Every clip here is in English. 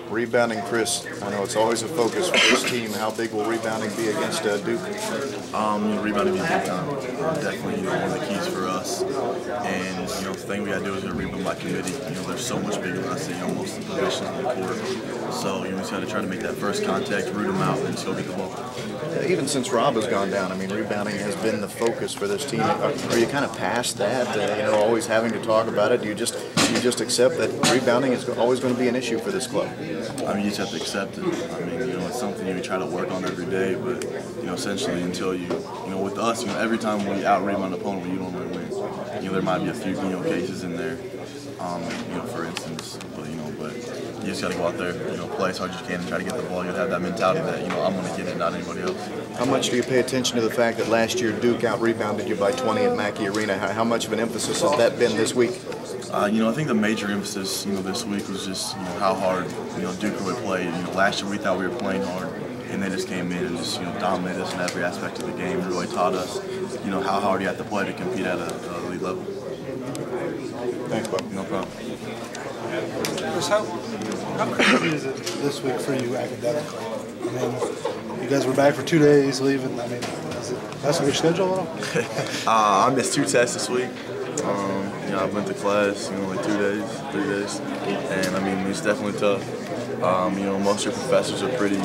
Rebounding, Chris, I know it's always a focus for this team. How big will rebounding be against Duke? Rebounding is big time. Definitely one of the keys for us. And the thing we got to do is rebound by committee. They're so much bigger than us in most of the positions on the court. So we just got to try to make that first contact, root them out, and just go get the ball. Even since Rob has gone down, I mean, rebounding has been the focus for this team. Are you kind of past that? Always having to talk about it. Do you just accept that rebounding is always going to be an issue for this club? You just have to accept it. It's something you try to work on every day, but essentially until with us, every time we out-rebound an opponent, you normally win. There might be a few cases in there, for instance, but you just got to go out there, play as hard as you can and try to get the ball. You'll have that mentality that I'm going to get it, not anybody else. How much do you pay attention to the fact that last year Duke out-rebounded you by 20 at Mackey Arena? How much of an emphasis has that been this week? I think the major emphasis, this week was just, how hard, Duke would play. Last year we thought we were playing hard, and they just came in and just, dominated us in every aspect of the game. Really taught us, how hard you have to play to compete at a elite level. Thanks, Bob. No problem. Chris, how crazy is it this week for you academically? You guys were back for 2 days, leaving. Is it messing with your schedule at all? I missed 2 tests this week. I went to class, like 2 days, 3 days, and it's definitely tough. Most of your professors are pretty,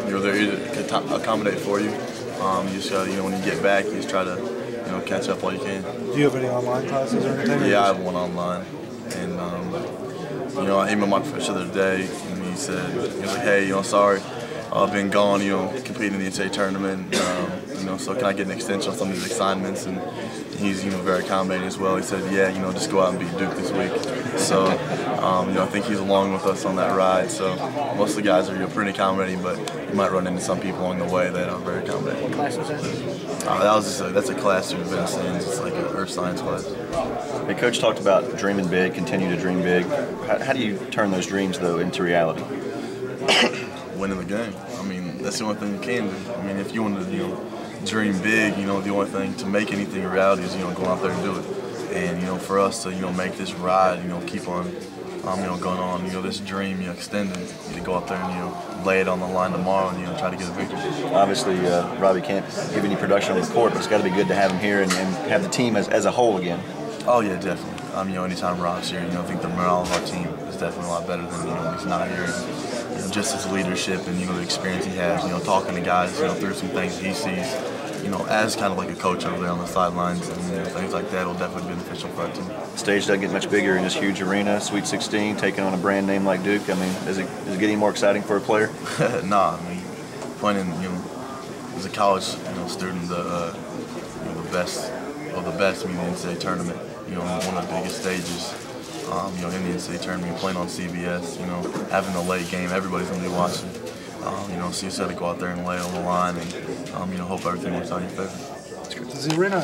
they're here to accommodate for you. You just gotta, when you get back, you just try to, catch up while you can. Do you have any online classes or anything? Yeah, I have one online, and I emailed my professor the other day, and he was like, hey, sorry, I've been gone, competing in the NCAA tournament, so can I get an extension on some of these assignments? And he's, very accommodating as well. He said, yeah, just go out and beat Duke this week. So, I think he's along with us on that ride. So most of the guys are pretty accommodating, but you might run into some people along the way that aren't very accommodating. What class was that? That's a class through advanced science. It's like an earth science class. Hey, Coach talked about dreaming big, continue to dream big. How do you turn those dreams, though, into reality? Winning the game. That's the only thing you can do. If you want to, dream big, the only thing to make anything a reality is, going out there and do it. And, for us to, make this ride, keep on, going on, this dream, extending, to go out there and, lay it on the line tomorrow and, try to get a victory. Obviously, Robbie can't give any production on the court, but it's got to be good to have him here and have the team as a whole again. Oh, yeah, definitely. Anytime Rob's here, I think the morale of our team is definitely a lot better than, when he's not here. Just his leadership and, the experience he has, talking to guys, through some things he sees, as kind of like a coach over there on the sidelines and things like that will definitely be beneficial for our team. The stage doesn't get much bigger in this huge arena, Sweet 16, taking on a brand name like Duke. Is it getting more exciting for a player? Nah, playing, as a college, student, the best of the best, in the NCAA tournament, one of the biggest stages. In the NCAA tournament, playing on CBS, having a late game, everybody's going to be watching. So you just got to go out there and lay on the line and, hope everything works out in your favor. It's good to see you, Rena.